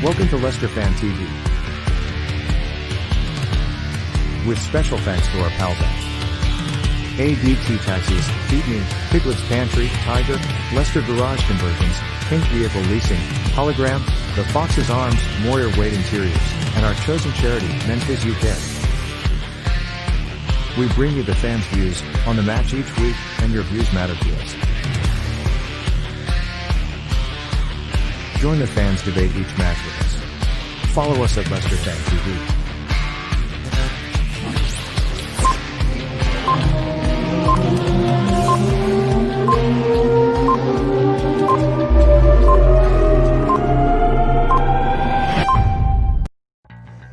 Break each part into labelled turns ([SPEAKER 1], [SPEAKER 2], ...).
[SPEAKER 1] Welcome to Leicester Fan TV. With special thanks to our pals at ADT Taxis, Feed Me, Piglet's Pantry, Tiger, Leicester Garage Conversions, Pink Vehicle Leasing, Hologram, The Fox's Arms, Moyer Wade Interiors, and our chosen charity, Memphis UK. We bring you the fans' views on the match each week, and your views matter to us. Join the fans debate each match with us. Follow us at Leicester Fan TV.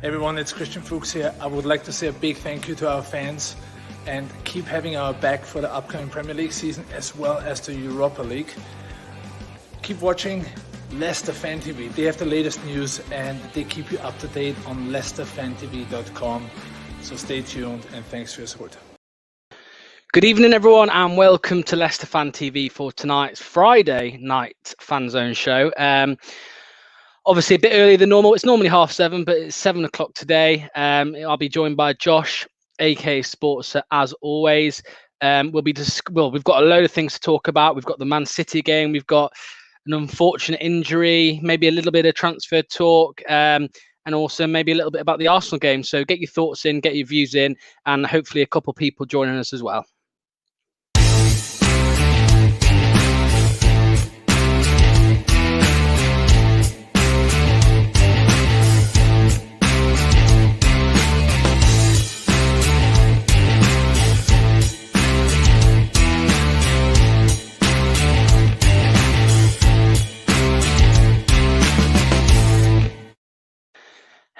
[SPEAKER 2] Everyone, it's Christian Fuchs here. I would like to say a big thank you to our fans and keep having our back for the upcoming Premier League season as well as the Europa League. Keep watching Leicester Fan TV. They have the latest news and they keep you up to date on leicesterfantv.com. So stay tuned and thanks for your support.
[SPEAKER 3] Good evening, everyone, and welcome to Leicester Fan TV for tonight's Friday night Fanzone Show. Obviously a bit earlier than normal. It's normally 7:30, but it's 7 o'clock today. I'll be joined by Josh, aka Sportser, as always. We've got a load of things to talk about. We've got the Man City game. We've got an unfortunate injury, maybe a little bit of transfer talk, and also maybe a little bit about the Arsenal game. So get your thoughts in, get your views in, and hopefully a couple of people joining us as well.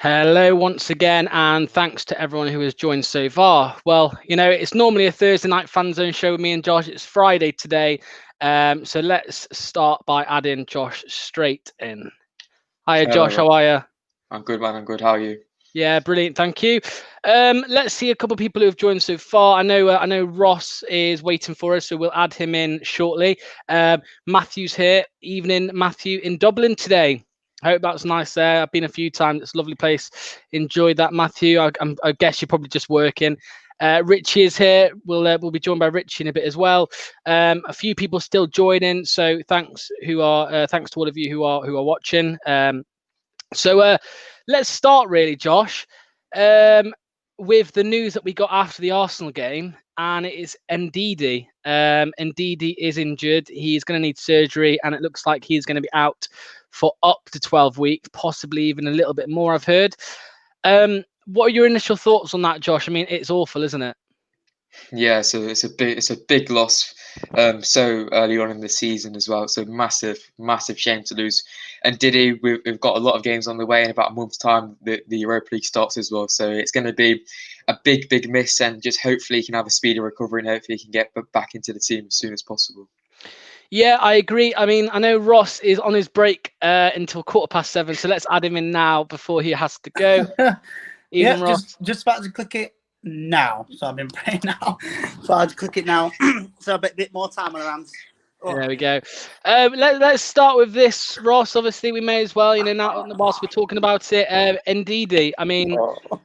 [SPEAKER 3] Hello once again, and thanks to everyone who has joined so far. Well, you know, it's normally a Thursday night Fanzone show with me and Josh. It's Friday today, so let's start by adding Josh straight in. Hiya, Josh, how are you?
[SPEAKER 4] I'm good, man. I'm good. How are you?
[SPEAKER 3] Yeah, brilliant. Thank you. Let's see a couple of people who have joined so far. I know Ross is waiting for us, so we'll add him in shortly. Matthew's here. Evening, Matthew, in Dublin today. I hope that's nice there. I've been a few times. It's a lovely place. Enjoyed that, Matthew. I guess you're probably just working. Richie is here. We'll be joined by Richie in a bit as well. A few people still joining, so thanks to all of you who are watching. So let's start really, Josh, with the news that we got after the Arsenal game, and it is Ndidi. Ndidi is injured. He's going to need surgery, and it looks like he's going to be out for up to 12 weeks, possibly even a little bit more, I've heard. What are your initial thoughts on that, Josh? I mean, it's awful, isn't it?
[SPEAKER 4] Yeah, so it's a big loss so early on in the season as well. So massive shame to lose. And Diddy, we've got a lot of games on the way. In about a month's time, the Europa League starts as well. So it's going to be a big miss, and just hopefully he can have a speedy recovery and hopefully he can get back into the team as soon as possible.
[SPEAKER 3] Yeah, I agree. I mean, I know Ross is on his break until 7:15, so let's add him in now before he has to go.
[SPEAKER 5] Yeah, just about to click it now. So I've been praying now. So I'll click it now. So a bit more time on our hands. Oh.
[SPEAKER 3] There we go. Let's start with this, Ross. Obviously, we may as well, now whilst we're talking about it, Ndidi. I mean,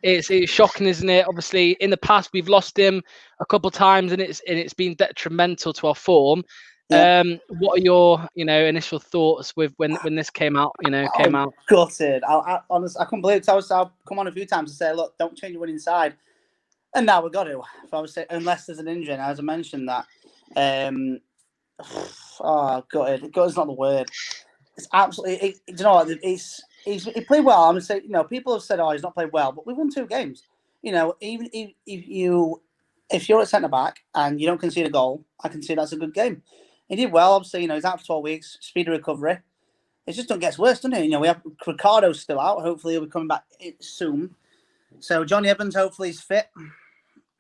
[SPEAKER 3] it's shocking, isn't it? Obviously, in the past, we've lost him a couple of times, and it's been detrimental to our form. Yeah. What are your initial thoughts with when this came out? Came out
[SPEAKER 5] gutted. I honestly, I couldn't believe it. I've come on a few times to say, look, don't change your winning side, and now we've got to. If I was saying, unless there's an injury, and as I mentioned that, gutted. Gutted's not the word. It's absolutely. Do you know what? He played well. I'm gonna say, people have said, he's not played well, but we won 2 games. Even if you're at centre back and you don't concede a goal, I can see that's a good game. He did well, obviously, he's out for 12 weeks, speedy recovery. It just gets worse, doesn't it? We have Ricardo's still out. Hopefully he'll be coming back soon. So Johnny Evans, hopefully he's fit.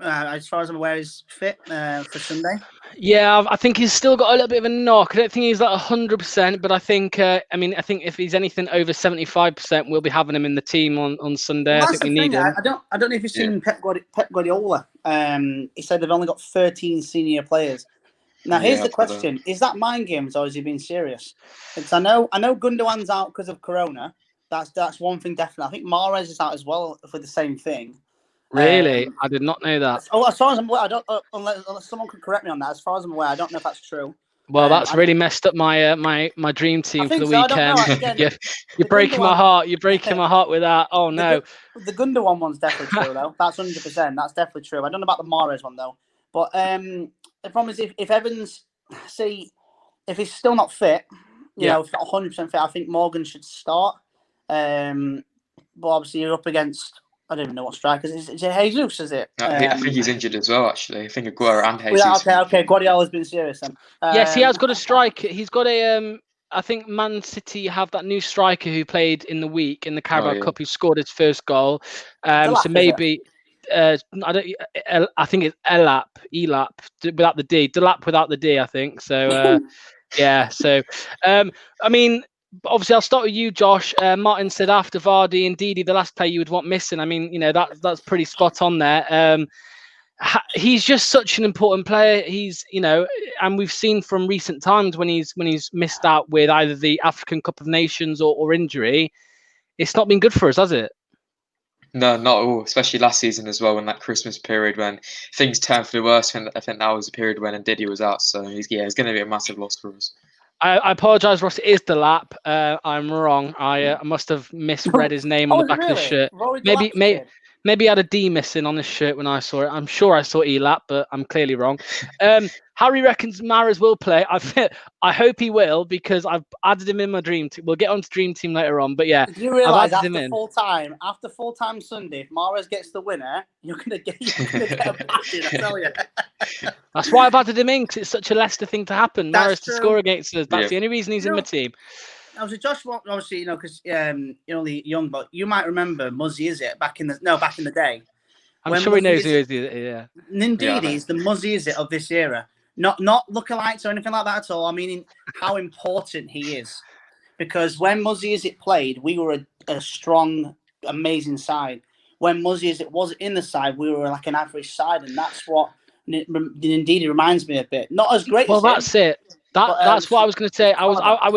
[SPEAKER 5] As far as I'm aware, he's fit for Sunday.
[SPEAKER 3] Yeah, I think he's still got a little bit of a knock. I don't think he's like 100%, but I think, I think if he's anything over 75%, we'll be having him in the team on Sunday.
[SPEAKER 5] Well,
[SPEAKER 3] I think we need him.
[SPEAKER 5] I don't know if you've seen Pep Guardiola. He said they've only got 13 senior players. Now, here's the question. Is that mind games or is he being serious? Because I know Gundogan's out because of Corona. That's one thing definitely. I think Mahrez is out as well for the same thing.
[SPEAKER 3] Really? I did not know that.
[SPEAKER 5] As far as I'm aware, I don't. Unless someone could correct me on that. As far as I'm aware, I don't know if that's true.
[SPEAKER 3] Well, that's really messed up my my dream team for the weekend.
[SPEAKER 5] I don't know. Again,
[SPEAKER 3] you're breaking my heart. You're breaking my heart with that. Oh no.
[SPEAKER 5] The Gundogan one's definitely true though. That's 100%. That's definitely true. I don't know about the Mahrez one though. But the problem is if Evans, if he's still not fit, you know, if not 100% fit, I think Morgan should start. But obviously you're up against, I don't even know what strikers. Is it Jesus, is it?
[SPEAKER 4] I think he's injured as well, actually. I think Aguero and Jesus.
[SPEAKER 5] Okay. Guardiola's been serious then.
[SPEAKER 3] Yes, he has got a striker. He's got a I think Man City have that new striker who played in the week in the Carabao Cup who scored his first goal. So maybe I think it's Elap without the D. Delap without the D, I think. So yeah. So I mean, obviously, I'll start with you, Josh. Martin said after Vardy and Ndidi, the last player you would want missing. I mean, you know, that's pretty spot on there. He's just such an important player. He's, you know, and we've seen from recent times when he's missed out with either the African Cup of Nations or injury, it's not been good for us, has it?
[SPEAKER 4] No, not at all. Especially last season as well, in that Christmas period when things turned for the worse. And I think that was a period when Ndidi was out. So he's going to be a massive loss for us.
[SPEAKER 3] I apologise, Ross. It is Delap. I'm wrong. I must have misread his name on the back of his shirt. Maybe he had a D missing on his shirt when I saw it. I'm sure I saw Elap, but I'm clearly wrong. Harry reckons Mahrez will play. I hope he will because I've added him in my dream team. We'll get on to dream team later on, but yeah.
[SPEAKER 5] Do you realise after full time Sunday, if Mahrez gets the winner, you're gonna get a bashing, I tell you.
[SPEAKER 3] That's why I've added him in because it's such a Leicester thing to happen. Mahrez to score against us. That's the only reason he's in my team.
[SPEAKER 5] Obviously, Josh, obviously, you know, because you're only young, but you might remember Muzzy, is it? Back in the day.
[SPEAKER 3] I'm sure he knows who is it, yeah.
[SPEAKER 5] Ndidi is the Muzzy, is it, of this era? Not lookalikes or anything like that at all. I mean, how important he is. Because when Muzzy is it played, we were a strong, amazing side. When Muzzy is it was in the side, we were like an average side, and that's what Ndidi reminds me a bit. Not as great.
[SPEAKER 3] Well, that's it. That's what I was going to say. I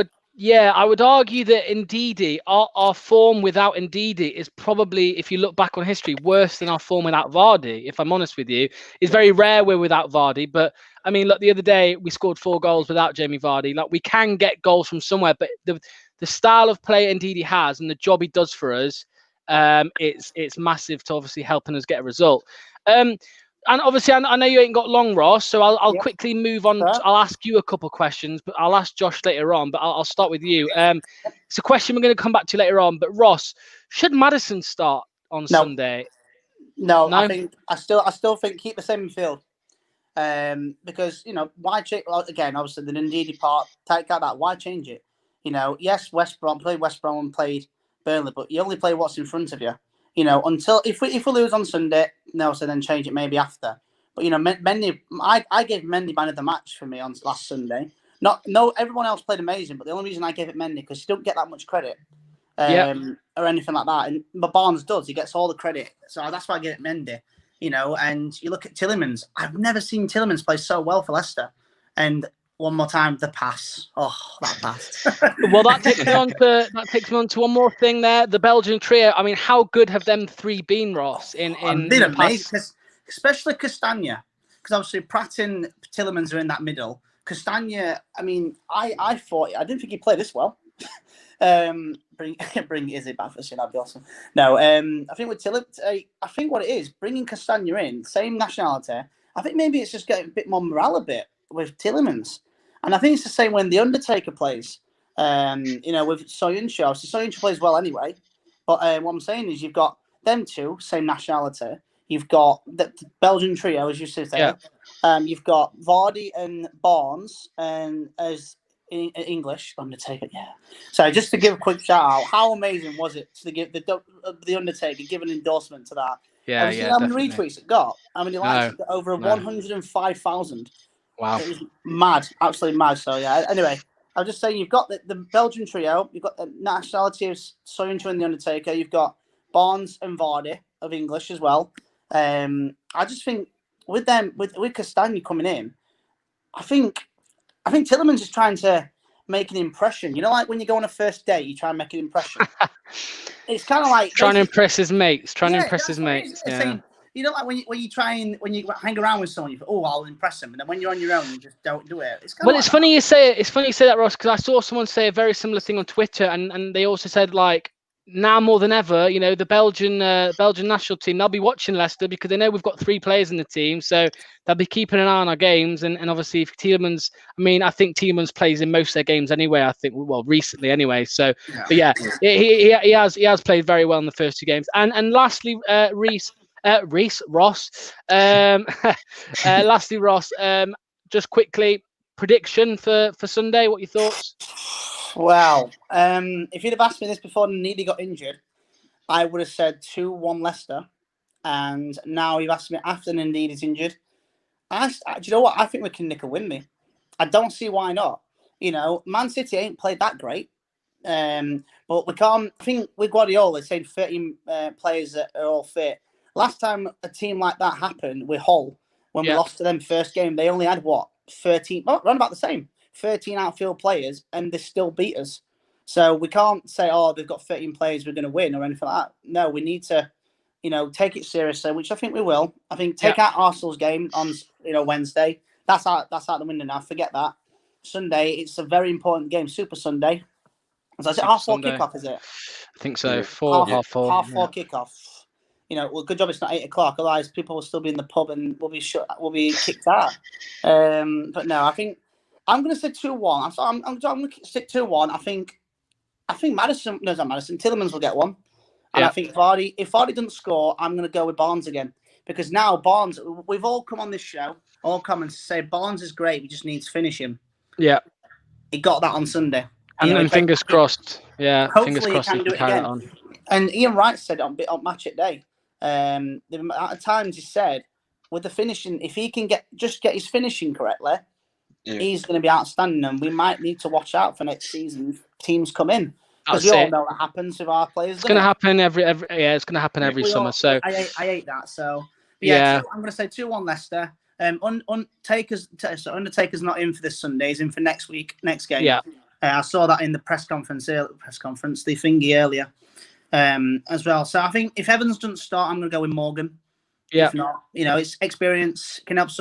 [SPEAKER 3] would argue that Ndidi, our form without Ndidi is probably, if you look back on history, worse than our form without Vardy, if I'm honest with you. It's very rare we're without Vardy, but I mean, look, the other day we scored 4 goals without Jamie Vardy. Like, we can get goals from somewhere, but the style of play Ndidi has and the job he does for us, it's massive to obviously helping us get a result. And obviously, I know you ain't got long, Ross, so I'll quickly move on. I'll ask you a couple of questions, but I'll ask Josh later on. But I'll start with you. It's a question we're going to come back to later on. But Ross, should Maddison start on Sunday?
[SPEAKER 5] No, I still think keep the same midfield. Because, you know, why change? Again, obviously the Ndidi part, take out that. Why change it? You know, yes, West Brom and played Burnley, but you only play what's in front of you. You know, until if we lose on Sunday, no, so then change it maybe after. But you know, Mendy, I gave Mendy man of the match for me on last Sunday. Everyone else played amazing, but the only reason I gave it Mendy because he don't get that much credit, or anything like that. But Barnes does; he gets all the credit. So that's why I gave it Mendy. You know, and you look at Tielemans. I've never seen Tielemans play so well for Leicester. And one more time, the pass. Oh, that pass.
[SPEAKER 3] Well, that takes me on to one more thing there. The Belgian trio. I mean, how good have them 3 been, Ross? Been
[SPEAKER 5] amazing, especially Castagna, because obviously Pratt and Tielemans are in that middle. Castagna. I mean, I didn't think he played this well. Bring Izzy back for that'd be awesome. No, I think with Tielemans, I think what it is bringing Castagna in, same nationality. I think maybe it's just getting a bit more morale a bit with Tielemans. And I think it's the same when The Undertaker plays, you know, with Soyuncu. So Soyuncu plays well anyway. But what I'm saying is you've got them two, same nationality. You've got the Belgian trio, as you said there. Yeah. You've got Vardy and Barnes as English. Undertaker, yeah. So just to give a quick shout out, how amazing was it to give the Undertaker give an endorsement to that?
[SPEAKER 3] Yeah,
[SPEAKER 5] how many retweets it got? How many likes? It got over 105,000.
[SPEAKER 3] Wow.
[SPEAKER 5] It was mad, absolutely mad. So, yeah, anyway, I was just saying you've got the Belgian trio, you've got the nationality of Soyuncu and The Undertaker, you've got Barnes and Vardy of English as well. I just think with them, with Castagna coming in, I think Tielemans is trying to make an impression. You know, like when you go on a first date, you try and make an impression. It's kind of like
[SPEAKER 3] trying to impress his mates.
[SPEAKER 5] Yeah. Saying, you know, like when you hang around with someone, you think, oh, I'll impress them, and then when you're on your own, you just don't do it. It's kind of
[SPEAKER 3] it's funny you say it. It's funny you say that, Ross, because I saw someone say a very similar thing on Twitter, and they also said, like, now more than ever, you know, the Belgian national team, they'll be watching Leicester because they know we've got 3 players in the team, so they'll be keeping an eye on our games. And obviously, if Tielemans, I think Tielemans plays in most of their games anyway. I think, well, recently anyway. So, but yeah, he has played very well in the first 2 games. And lastly, Ross. Lastly, Ross. Just quickly, prediction for Sunday. What are your thoughts?
[SPEAKER 5] Well, if you'd have asked me this before Needy got injured, I would have said 2-1 Leicester. And now you've asked me after Needy is injured. Do you know what? I think we can nick a win, me. I don't see why not. You know, Man City ain't played that great. But we can't. I think with Guardiola saying 13 players that are all fit. Last time a team like that happened with Hull, when we lost to them first game, they only had 13, around about the same. 13 outfield players, and they still beat us. So we can't say, oh, they've got 13 players, we're going to win or anything like that. No, we need to, you know, take it seriously, which I think we will. I think take out Arsenal's game on, you know, Wednesday. That's out the window now. Forget that. Sunday, it's a very important game. Super Sunday. So is it 4:30 kickoff? Is it?
[SPEAKER 3] I think so. 4:30.
[SPEAKER 5] 4:30 kickoff. You know, well, good job it's not 8 o'clock. Otherwise, people will still be in the pub and we'll be kicked out. But no, I think I'm going to say 2-1. I'm going to stick 2-1. I think Madison. No, it's not Madison. Tielemans will get one. And I think if Vardy doesn't score, I'm going to go with Barnes again. Because now Barnes, we've all come on this show, all come and say Barnes is great. We just need to finish him. Yeah. He got that on Sunday.
[SPEAKER 3] And fingers crossed. Yeah.
[SPEAKER 5] Hopefully
[SPEAKER 3] fingers crossed
[SPEAKER 5] he can do it again. And Ian Wright said on Match at Day, the amount of times he said, with the finishing, if he can get his finishing correctly, he's going to be outstanding. And we might need to watch out for next season if teams come in. Because we all know that happens with our players.
[SPEAKER 3] It's going to happen it's going to happen every summer. So
[SPEAKER 5] I hate that. So I'm going to say 2-1 Leicester. Undertaker's not in for this Sunday. He's in for next game. Yeah. I saw that in the press conference, the thingy earlier, as well. So I think if Evans doesn't start, I'm going to go with Morgan. Yeah. If not, you know, it's experience can help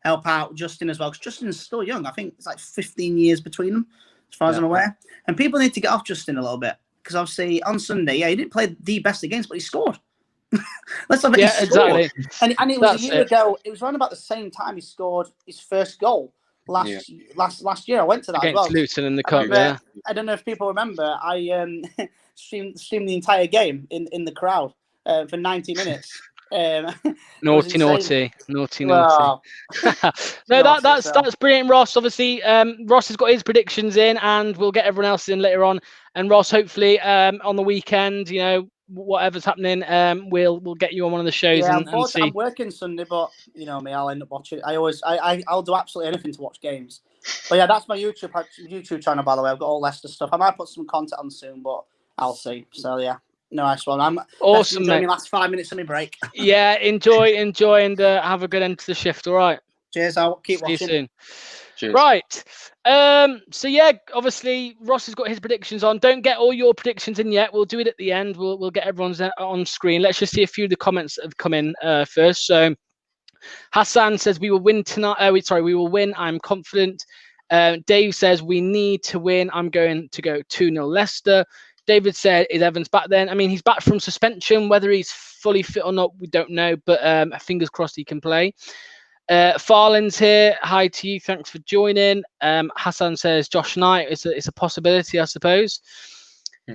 [SPEAKER 5] help out Justin as well. Because Justin is still young. I think it's like 15 years between them, as far as I'm aware. And people need to get off Justin a little bit. Because obviously on Sunday, he didn't play the best of games, but he scored. Let's have it. Yeah, exactly. And it was a year ago. It was around about the same time he scored his first goal last year. I went to that
[SPEAKER 3] against
[SPEAKER 5] as well.
[SPEAKER 3] Luton in the cup. Yeah.
[SPEAKER 5] I don't know if people remember. I streamed the entire game in the crowd for 90 minutes.
[SPEAKER 3] Naughty. No, that's brilliant, Ross. Obviously, Ross has got his predictions in, and we'll get everyone else in later on. And Ross, hopefully, on the weekend, you know, whatever's happening, we'll get you on one of the shows and see.
[SPEAKER 5] I'm working Sunday, but you know me, I'll end up watching. I'll do absolutely anything to watch games. But yeah, that's my YouTube channel, by the way. I've got all Leicester stuff. I might put some content on soon, but I'll see. So yeah. Nice one. I'm
[SPEAKER 3] awesome.
[SPEAKER 5] Enjoying the last 5 minutes of my break.
[SPEAKER 3] Yeah, enjoy, and have a good end to the shift. All right.
[SPEAKER 5] Cheers. I'll keep watching.
[SPEAKER 3] See you soon. Cheers. Right. So yeah, obviously Ross has got his predictions on. Don't get all your predictions in yet. We'll do it at the end. We'll get everyone's on screen. Let's just see a few of the comments that have come in first. So Hassan says we will win tonight. We will win. I'm confident. Dave says we need to win. I'm going to go 2-0 Leicester. David said, is Evans back then? I mean, he's back from suspension. Whether he's fully fit or not, we don't know. But fingers crossed he can play. Farland's here. Hi to you. Thanks for joining. Hassan says, Josh Knight. It's a possibility, I suppose.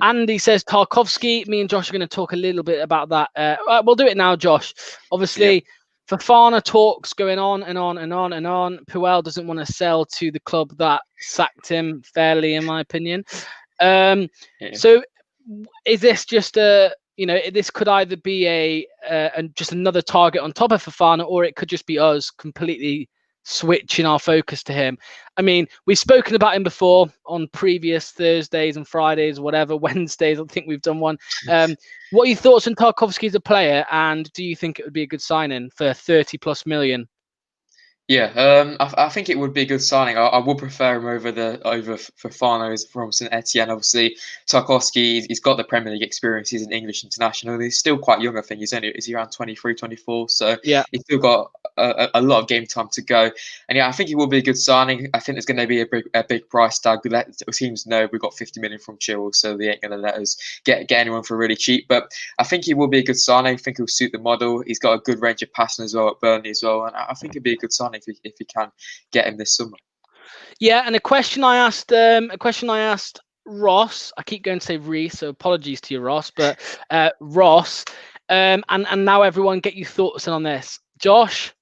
[SPEAKER 3] Andy says, Tarkovsky. Me and Josh are going to talk a little bit about that. We'll do it now, Josh. Obviously, Fofana talks going on and on and on and on. Puel doesn't want to sell to the club that sacked him fairly, in my opinion. So is this just this could either be just another target on top of Fofana, or it could just be us completely switching our focus to him. I mean, we've spoken about him before on previous Thursdays and Fridays, whatever, Wednesdays. I think we've done one. What are your thoughts on Tarkovsky as a player, and do you think it would be a good signing for 30+ million?
[SPEAKER 4] Yeah, I think it would be a good signing. I would prefer him over Fofana from St Etienne. Obviously, Tarkowski, he's got the Premier League experience. He's an English international. He's still quite young. I think is he around 23, 24? So
[SPEAKER 3] Yeah.
[SPEAKER 4] he's still got a lot of game time to go. And yeah, I think it will be a good signing. I think there's going to be a big price tag. We let teams know we've got 50 million from Chilwell, so they ain't going to let us get anyone for really cheap. But I think he will be a good signing. I think he'll suit the model. He's got a good range of passing as well at Burnley as well, and I think it'd be a good signing if you can get him this summer.
[SPEAKER 3] Yeah, and a question I asked Ross. I keep going to say Reese, so apologies to you, Ross. But Ross, and now everyone, get your thoughts in on this. Josh,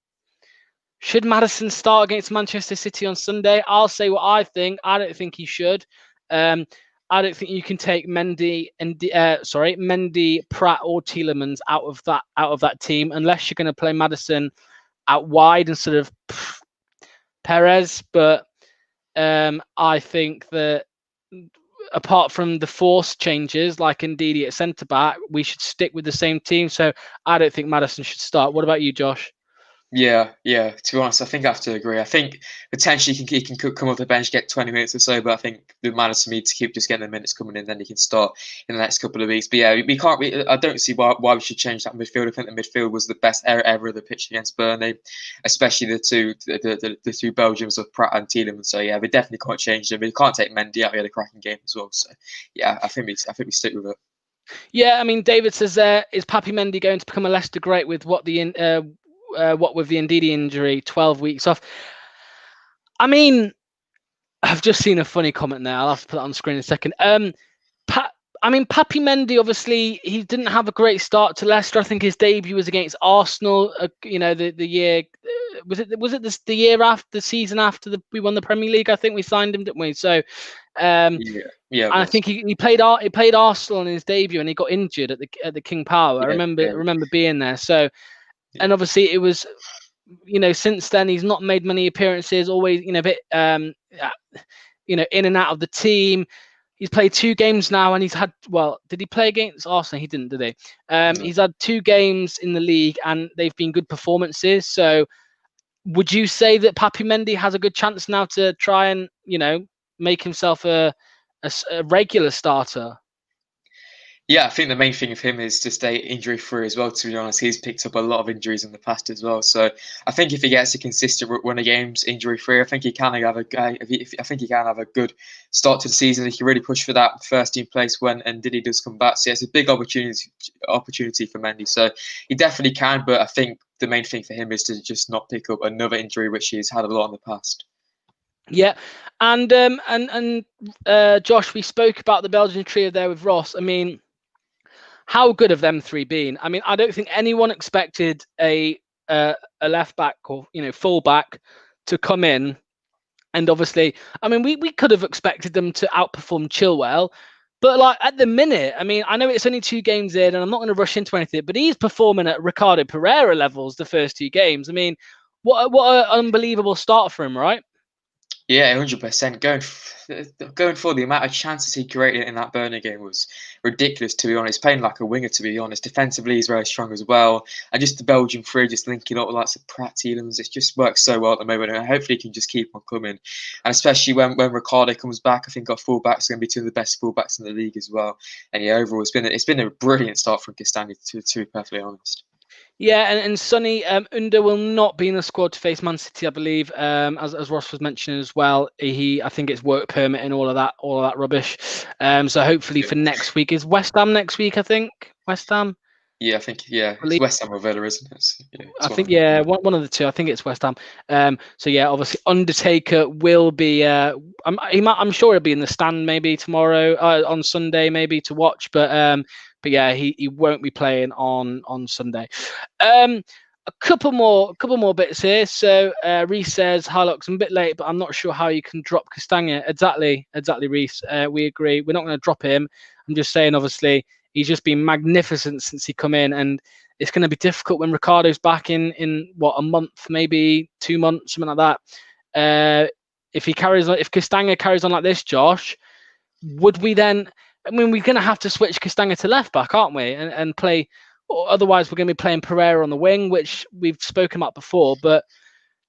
[SPEAKER 3] should Maddison start against Manchester City on Sunday? I'll say what I think. I don't think he should. I don't think you can take Mendy, Pratt, or Tielemans out of that team unless you're going to play Maddison out wide instead of Perez. But I think that apart from the forced changes like Ndidi at centre back, we should stick with the same team. So I don't think Maddison should start. What about you, Josh?
[SPEAKER 4] Yeah. To be honest, I think I have to agree. I think potentially he can come off the bench, get 20 minutes or so, but I think the Maddison needs to keep just getting the minutes coming in, then he can start in the next couple of weeks. But yeah, we can't. I don't see why we should change that midfield. I think the midfield was the best ever of the pitch against Burnley, especially the two Belgians of Pratt and Tielemans. So yeah, we definitely can't change them. We can't take Mendy out. He had a cracking game as well. So yeah, I think we stick with it.
[SPEAKER 3] Yeah, I mean, David says is Papi Mendy going to become a Leicester great with what with the Ndidi injury, 12 weeks off? I mean, I've just seen a funny comment there. I'll have to put it on screen in a second. Papi Mendy, obviously, he didn't have a great start to Leicester. I think his debut was against Arsenal. The year was it the year after the season after we won the Premier League. I think we signed him, didn't we? So,
[SPEAKER 4] yeah.
[SPEAKER 3] I think he played Arsenal in his debut and he got injured at the King Power.
[SPEAKER 4] Yeah,
[SPEAKER 3] I remember being there. So. And obviously it was, since then he's not made many appearances, always, a bit, in and out of the team. He's played 2 games now and he's had, did he play against Arsenal? He didn't, did he?
[SPEAKER 4] No.
[SPEAKER 3] He's had 2 games in the league and they've been good performances. So would you say that Papi Mendy has a good chance now to try and, make himself a regular starter?
[SPEAKER 4] Yeah, I think the main thing of him is to stay injury-free as well, to be honest. He's picked up a lot of injuries in the past as well. So I think if he gets a consistent run of games injury-free, I think he can have a good start to the season. He can really push for that first team place when Ndidi does come back. So yeah, it's a big opportunity for Mendy. So he definitely can, but I think the main thing for him is to just not pick up another injury, which he's had a lot in the past.
[SPEAKER 3] Yeah, and Josh, we spoke about the Belgian trio there with Ross. I mean, how good have them 3 been? I mean, I don't think anyone expected a left back or full back to come in, and obviously, I mean, we could have expected them to outperform Chilwell, but like at the minute, I mean, I know it's only 2 games in, and I'm not going to rush into anything, but he's performing at Ricardo Pereira levels the first 2 games. I mean, what an unbelievable start for him, right?
[SPEAKER 4] Yeah, 100%. Going for the amount of chances he created in that Burnley game was ridiculous, to be honest. Playing like a winger, to be honest. Defensively, he's very strong as well. And just the Belgian 3, just linking up with lots of Pratt, Tielemans, it just works so well at the moment. And hopefully he can just keep on coming. And especially when Ricardo comes back, I think our fullbacks are going to be 2 of the best fullbacks in the league as well. And yeah, overall, it's been a brilliant start from Castagna, to be perfectly honest.
[SPEAKER 3] Yeah, and Sonny, Under will not be in the squad to face Man City, I believe. As Ross was mentioning as well, I think it's work permit and all of that rubbish. So hopefully for next week, is West Ham next week? I think West Ham.
[SPEAKER 4] Yeah, I think it's West Ham or Villa, isn't it?
[SPEAKER 3] I think one of the 2. I think it's West Ham. So yeah, obviously Undertaker will be. I'm sure he'll be in the stand maybe tomorrow on Sunday maybe to watch, but yeah, he won't be playing on Sunday. A couple more bits here. So Reese says, "Hi, Lux, I'm a bit late, but I'm not sure how you can drop Castagna." Exactly, Reese. We agree. We're not going to drop him. I'm just saying, obviously, he's just been magnificent since he come in, and it's going to be difficult when Ricardo's back in what, a month, maybe 2 months, something like that. If Castagna carries on like this, Josh, would we then? I mean, we're going to have to switch Castagna to left back, aren't we? And play. Or otherwise, we're going to be playing Pereira on the wing, which we've spoken about before. But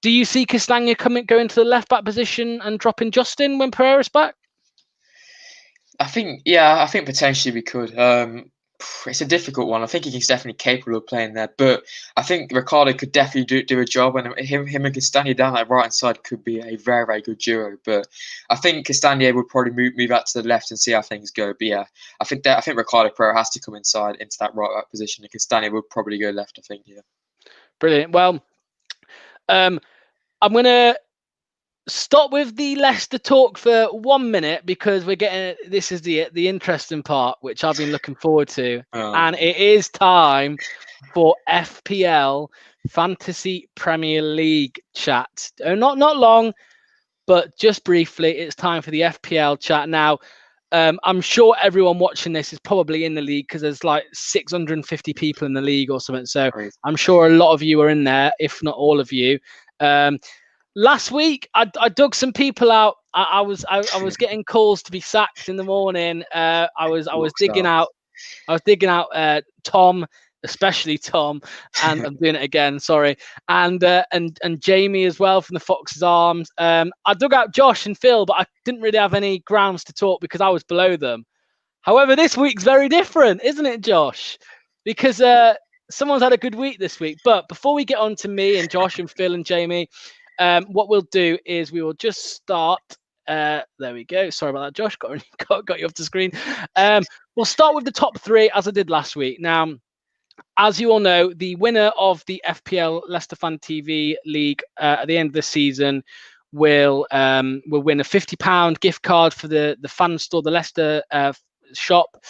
[SPEAKER 3] Do you see Castagna going to the left back position and dropping Justin when Pereira's back?
[SPEAKER 4] I think potentially we could. It's a difficult one. I think he's definitely capable of playing there, but I think Ricardo could definitely do a job, and him and Castagna down that right hand side could be a very, very good duo. But I think Castagna would probably move out to the left and see how things go. But yeah, I think Ricardo Pereira has to come inside into that right back position, and Castagna would probably go left. I think, yeah.
[SPEAKER 3] Brilliant. Well, I'm gonna stop with the Leicester talk for 1 minute because this is the interesting part, which I've been looking forward to, and it is time for FPL Fantasy Premier League chat. Not long, but just briefly, it's time for the FPL chat now. I'm sure everyone watching this is probably in the league because there's like 650 people in the league or something. So I'm sure a lot of you are in there, if not all of you. Last week, I dug some people out. I was getting calls to be sacked in the morning. I was digging out Tom, especially Tom, and I'm doing it again. Sorry, and Jamie as well from the Fox's Arms. I dug out Josh and Phil, but I didn't really have any grounds to talk because I was below them. However, this week's very different, isn't it, Josh? Because someone's had a good week this week. But before we get on to me and Josh and Phil and Jamie. What we'll do is we will just start. There we go. Sorry about that, Josh. Got you off the screen. We'll start with the top three as I did last week. Now, as you all know, the winner of the FPL Leicester Fan TV League at the end of the season will win a £50 gift card for the fan store, the Leicester shop,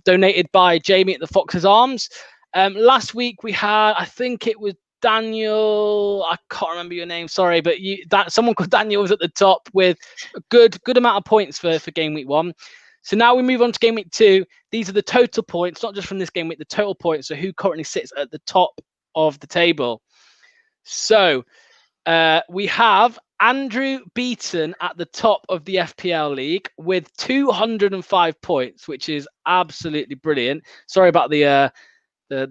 [SPEAKER 3] donated by Jamie at the Fox's Arms. Last week we had, I think it was Daniel, I can't remember your name, sorry, but someone called Daniel was at the top with a good amount of points for game week 1. So now we move on to game week 2. These are the total points, not just from this game week, the total points. So who currently sits at the top of the table? So we have Andrew Beaton at the top of the FPL league with 205 points, which is absolutely brilliant. Sorry about the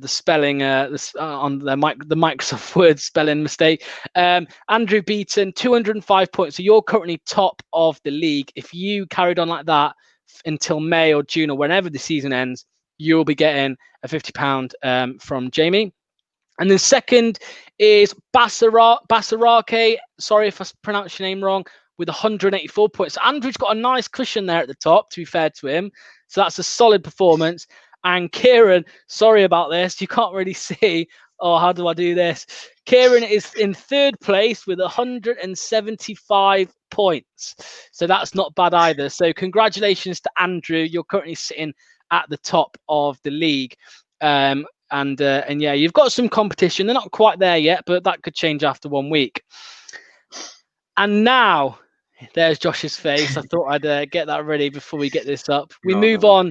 [SPEAKER 3] spelling on the Microsoft Word spelling mistake. Andrew Beaton, 205 points. So you're currently top of the league. If you carried on like that until May or June or whenever the season ends, you'll be getting a £50 from Jamie. And then second is Basarake. Sorry if I pronounced your name wrong. With 184 points. So Andrew's got a nice cushion there at the top, to be fair to him. So that's a solid performance. And Kieran, sorry about this. You can't really see. Oh, how do I do this? Kieran is in third place with 175 points. So that's not bad either. So congratulations to Andrew. You're currently sitting at the top of the league. And yeah, you've got some competition. They're not quite there yet, but that could change after 1 week. And now, there's Josh's face. I thought I'd get that ready before we get this up. We move on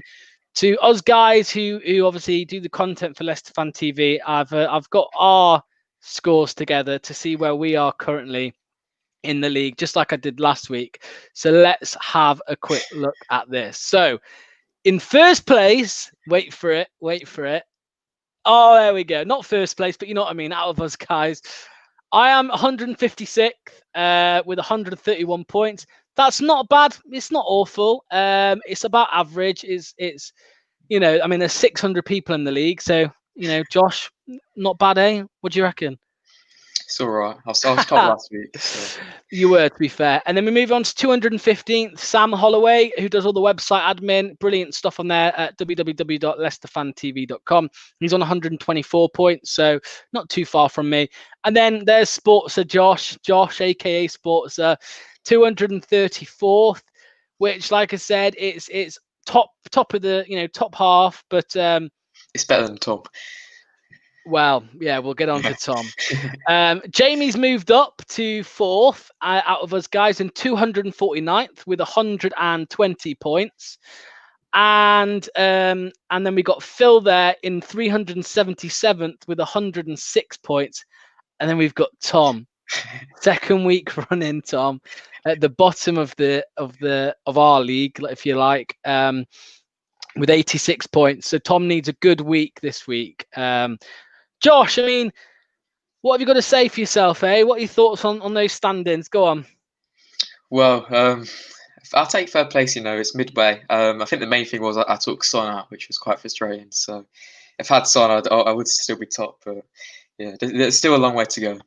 [SPEAKER 3] to us guys who obviously do the content for Leicester Fan TV. I've got our scores together to see where we are currently in the league, just like I did last week. So let's have a quick look at this. So in first place, wait for it. Oh, there we go. Not first place, but you know what I mean. Out of us guys, I am 156th with 131 points. That's not bad. It's not awful. It's about average. It's I mean, there's 600 people in the league, so Josh, not bad, eh? What do you reckon?
[SPEAKER 4] It's all right. I was top last week. So.
[SPEAKER 3] You were, to be fair. And then we move on to 215th, Sam Holloway, who does all the website admin. Brilliant stuff on there at www.leicesterfantv.com. He's on 124 points, so not too far from me. And then there's Sportser Josh, aka Sportser, 234th, which, like I said, it's top of the top half, but
[SPEAKER 4] it's better than Tom.
[SPEAKER 3] Well, yeah, we'll get on to Tom. Jamie's moved up to 4th out of us guys in 249th with 120 points. And then we got Phil there in 377th with 106 points. And then we've got Tom, second week running, Tom, at the bottom of our league, if you like, with 86 points. So Tom needs a good week this week. Josh, I mean, What have you got to say for yourself, eh? What are your thoughts on those standings? Go on.
[SPEAKER 4] Well, I'll take third place. It's midway. I think the main thing was I took Son out, which was quite frustrating. So if I had Son, I would still be top. But yeah, there's still a long way to go.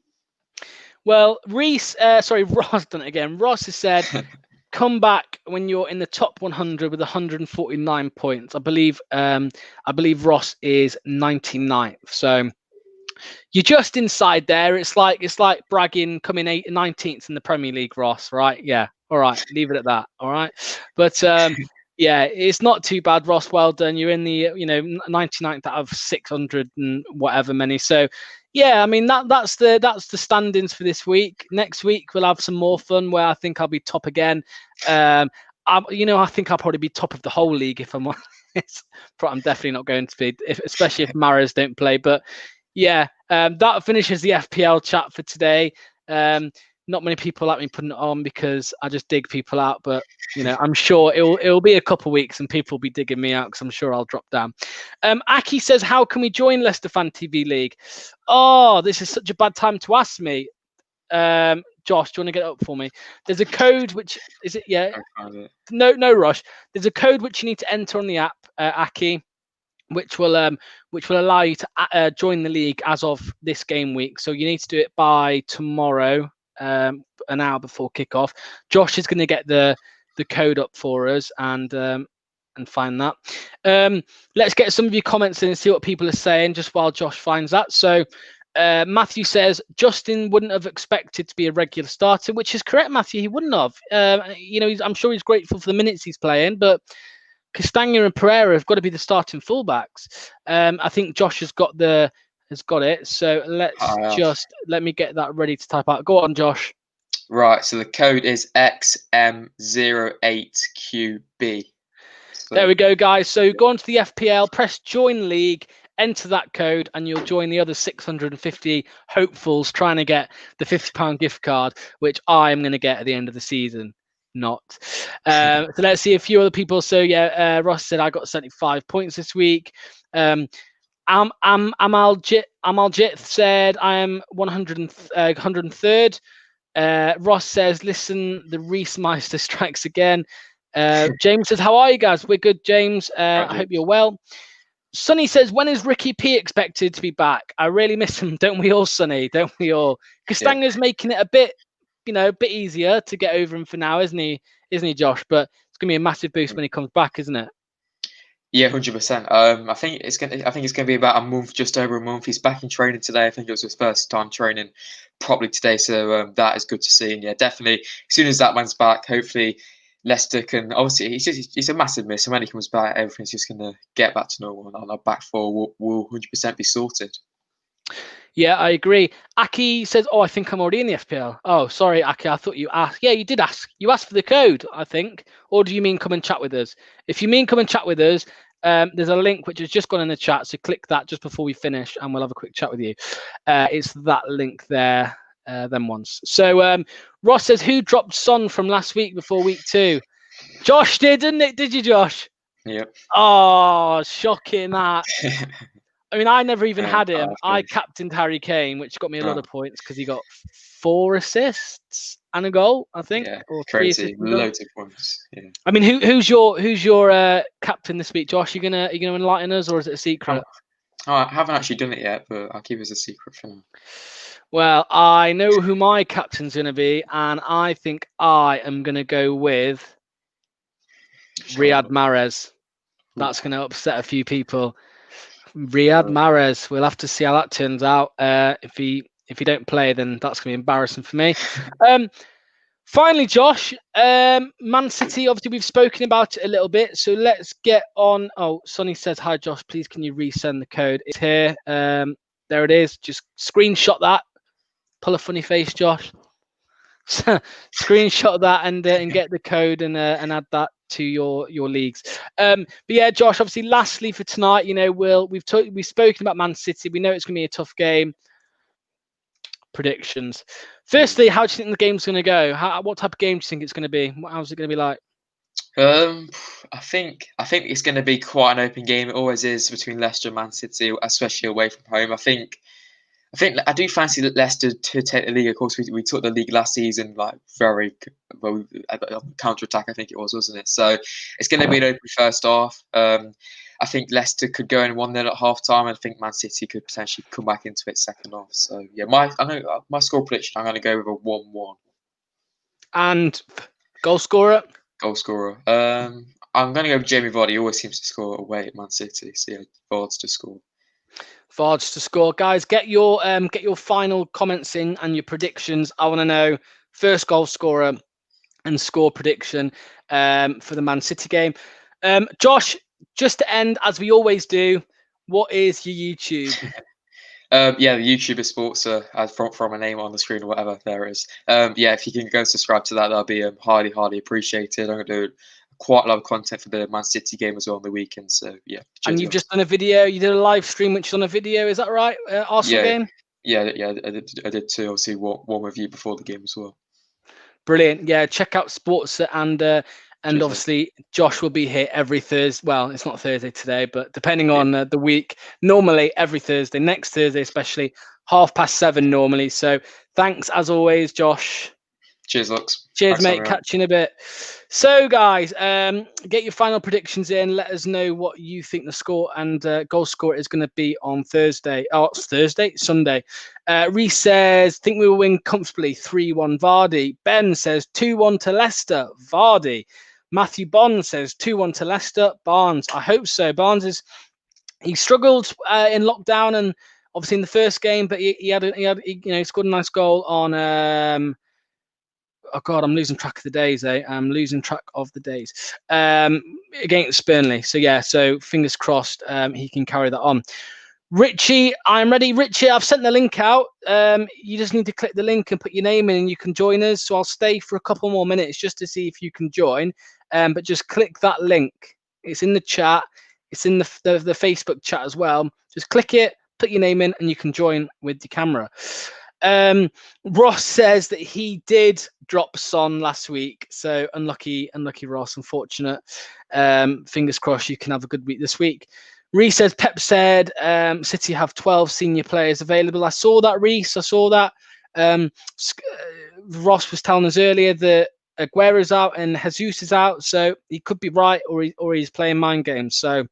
[SPEAKER 3] Well, Ross done it again. Ross has said, come back when you're in the top 100 with 149 points. I believe Ross is 99th. So you're just inside there. It's like bragging coming 19th in the Premier League, Ross, right? Yeah. All right. Leave it at that. All right. But yeah, it's not too bad, Ross. Well done. You're in the 99th out of 600 and whatever many. So yeah, I mean that's the standings for this week. Next week we'll have some more fun where I think I'll be top again. I think I'll probably be top of the whole league if I'm honest. I'm definitely not going to be, especially if Mahrez don't play. But yeah, that finishes the FPL chat for today. Not many people like me putting it on because I just dig people out, but I'm sure it'll be a couple of weeks and people will be digging me out because I'm sure I'll drop down. Aki says, how can we join Leicester Fan TV League? Oh, this is such a bad time to ask me. Josh, do you want to get it up for me? There's a code which is it? Yeah. No rush. There's a code which you need to enter on the app, Aki, which will allow you to join the league as of this game week. So you need to do it by tomorrow, an hour before kickoff. Josh is going to get the code up for us and find that. Let's get some of your comments in and see what people are saying just while Josh finds that. So Matthew says Justin wouldn't have expected to be a regular starter, which is correct, Matthew. He wouldn't have. I'm sure he's grateful for the minutes he's playing, but Castagna and Pereira have got to be the starting fullbacks. I think Josh has got it. So let me get that ready to type out. Go on, Josh.
[SPEAKER 4] Right. So the code is XM08QB.
[SPEAKER 3] There we go, guys. So go on to the FPL, press join league, enter that code, and you'll join the other 650 hopefuls trying to get the £50 gift card, which I'm going to get at the end of the season. Not. So let's see a few other people. So yeah, Ross said I got 75 points this week. Amaljit said I am 103rd. Ross says, listen, the Reese Meister strikes again. James says, how are you guys? We're good, James. I hope you're well. Sonny says, when is Ricky P expected to be back? I really miss him. Don't we all, Sonny? Don't we all? Castanga's making it a bit easier to get over him for now, isn't he, Josh? But it's going to be a massive boost when he comes back, isn't it?
[SPEAKER 4] Yeah, 100%. I think it's going to be about a month, just over a month. He's back in training today. I think it was his first time training properly today, so that is good to see. And yeah, definitely, as soon as that man's back, hopefully Leicester can. Obviously, he's a massive miss, and when he comes back, everything's just going to get back to normal, and our back four will 100% be sorted.
[SPEAKER 3] Yeah, I agree. Aki says, I think I'm already in the FPL. Oh, sorry, Aki, I thought you asked. Yeah, you did ask. You asked for the code, I think. Or do you mean come and chat with us? If you mean come and chat with us, there's a link which has just gone in the chat. So click that just before we finish and we'll have a quick chat with you. It's that link there, then once. So Ross says, who dropped Son from last week before week 2? Josh did, didn't it? Did you, Josh?
[SPEAKER 4] Yep.
[SPEAKER 3] Oh, shocking that. I mean, I never even had him. I captained Harry Kane, which got me a lot of points because he got 4 assists and a goal, I think.
[SPEAKER 4] Yeah,
[SPEAKER 3] or
[SPEAKER 4] crazy, loads of points. Yeah.
[SPEAKER 3] I mean, who's your captain this week, Josh? You gonna enlighten us, or is it a secret?
[SPEAKER 4] I haven't actually done it yet, but I'll keep it as a secret for now.
[SPEAKER 3] Well, I know who my captain's gonna be, and I think I am gonna go with Riyad Mahrez. That's gonna upset a few people. Riyad Mahrez. We'll have to see how that turns out. If he don't play, then that's going to be embarrassing for me. Finally, Josh, Man City. Obviously, we've spoken about it a little bit, so let's get on. Oh, Sonny says, "Hi, Josh. Please, can you resend the code? It's here. There it is. Just screenshot that. Pull a funny face, Josh. Screenshot that and get the code and add that to your leagues. But yeah, Josh, obviously lastly for tonight, we've spoken about Man City. We know it's going to be a tough game. Predictions. Firstly, how do you think the game's going to go? What type of game do you think it's going to be? How's it going to be like?
[SPEAKER 4] I think it's going to be quite an open game. It always is between Leicester and Man City, especially away from home. I think I think I do fancy Leicester to take the league. Of course, we took the league last season like very well, counter attack. I think it was, wasn't it? So it's going to be an open first half. I think Leicester could go in 1-0 at half time. I think Man City could potentially come back into it second half. So yeah, my score prediction, I'm going to go with a 1-1.
[SPEAKER 3] And goal scorer?
[SPEAKER 4] Goal scorer. I'm going to go with Jamie Vardy. He always seems to score away at Man City. So yeah, Vardy's to score.
[SPEAKER 3] Vards to score. Guys, get your final comments in and your predictions. I want to know first goal scorer and score prediction for the Man City game. Josh, just to end, as we always do, what is your YouTube?
[SPEAKER 4] Yeah, the YouTuber Sports from a name on the screen or whatever there is. Yeah, if you can go subscribe to that, that'll be highly, highly appreciated. I'm going to do quite a lot of content for the Man City game as well on the weekend. So yeah.
[SPEAKER 3] And you've just done a video. You did a live stream, which is on a video. Is that right? Arsenal game.
[SPEAKER 4] Yeah. I did too. Obviously, one review before the game as well.
[SPEAKER 3] Brilliant. Yeah, check out Sports and obviously Josh will be here every Thursday. Well, it's not Thursday today, but depending on the week, normally every Thursday. Next Thursday, especially 7:30 normally. So thanks as always, Josh.
[SPEAKER 4] Cheers, Lux.
[SPEAKER 3] Cheers, thanks, mate. Catch you in a bit. So, guys, get your final predictions in. Let us know what you think the score and goal score is going to be on Thursday. Oh, it's Sunday. Reece says, think we will win comfortably 3-1 Vardy. Ben says 2-1 to Leicester, Vardy. Matthew Bond says 2-1 to Leicester, Barnes. I hope so. Barnes he struggled in lockdown and obviously in the first game, but he scored a nice goal on. Oh God, I'm losing track of the days. I'm losing track of the days against Burnley. So yeah, so fingers crossed he can carry that on. Richie, I'm ready. Richie, I've sent the link out. You just need to click the link and put your name in and you can join us. So I'll stay for a couple more minutes just to see if you can join. But just click that link. It's in the chat. It's in the Facebook chat as well. Just click it, put your name in and you can join with the camera. Ross says that he did drop Son last week, so unlucky Ross, unfortunate. Fingers crossed you can have a good week this week. Reece says Pep said City have 12 senior players available. I saw that, Reece. I saw that. Ross was telling us earlier that Aguero's out and Jesus is out, so he could be right or he's playing mind games. So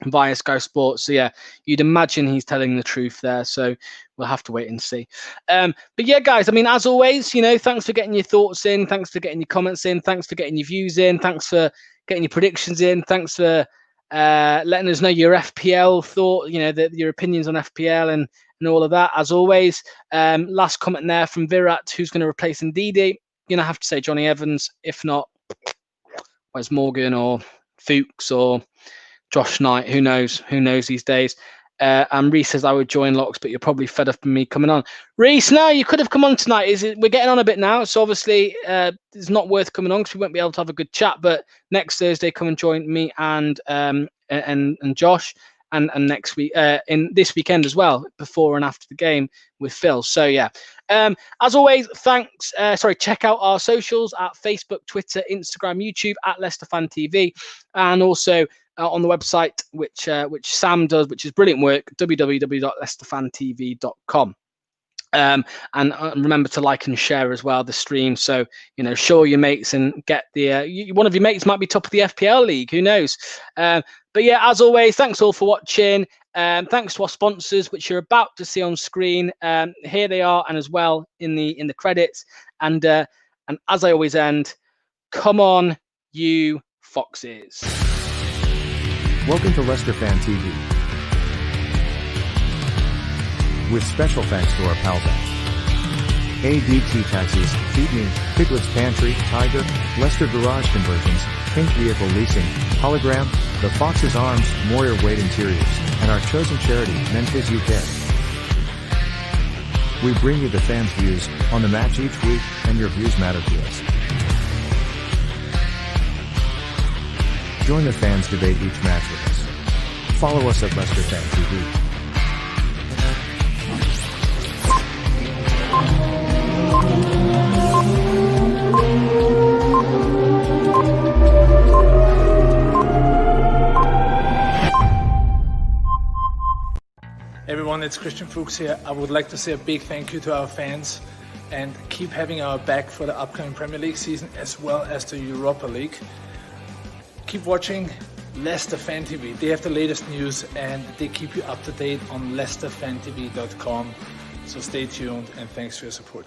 [SPEAKER 3] via Sky Sports. So yeah, you'd imagine he's telling the truth there. So we'll have to wait and see. But yeah, guys, I mean, as always, thanks for getting your thoughts in. Thanks for getting your comments in. Thanks for getting your views in. Thanks for getting your predictions in. Thanks for letting us know your FPL thought, your opinions on FPL and all of that. As always, last comment there from Virat, who's going to replace Ndidi. I have to say Johnny Evans. If not, Wes Morgan or Fuchs or Josh Knight, who knows these days. And Reece says I would join Locks, but you're probably fed up of me coming on. Reece, no, you could have come on tonight. We're getting on a bit now, so obviously it's not worth coming on because we won't be able to have a good chat. But next Thursday, come and join me and Josh, and next week in this weekend as well, before and after the game with Phil. So yeah, as always, thanks. Check out our socials at Facebook, Twitter, Instagram, YouTube at Leicester Fan TV, and also on the website, which Sam does, which is brilliant work, www.leicesterfantv.com. And remember to like and share as well the stream. So, show your mates and get the one of your mates might be top of the FPL league. Who knows? But yeah, as always, thanks all for watching. Thanks to our sponsors, which you're about to see on screen. Here they are, and as well in the credits. And as I always end, come on, you foxes.
[SPEAKER 1] Welcome to Leicester Fan TV. With special thanks to our pals at ADT Taxis, Feed Me, Piglet's Pantry, Tiger, Leicester Garage Conversions, Pink Vehicle Leasing, Hologram, The Fox's Arms, Moyer Wade Interiors, and our chosen charity, Memphis UK. We bring you the fans' views on the match each week, and your views matter to us. Join the fans debate each match with us. Follow us at Leicester Fan TV.
[SPEAKER 2] Everyone, everyone, it's Christian Fuchs here. I would like to say a big thank you to our fans and keep having our back for the upcoming Premier League season as well as the Europa League. Keep watching Leicester Fan TV. They have the latest news and they keep you up to date on leicesterfantv.com. So stay tuned and thanks for your support.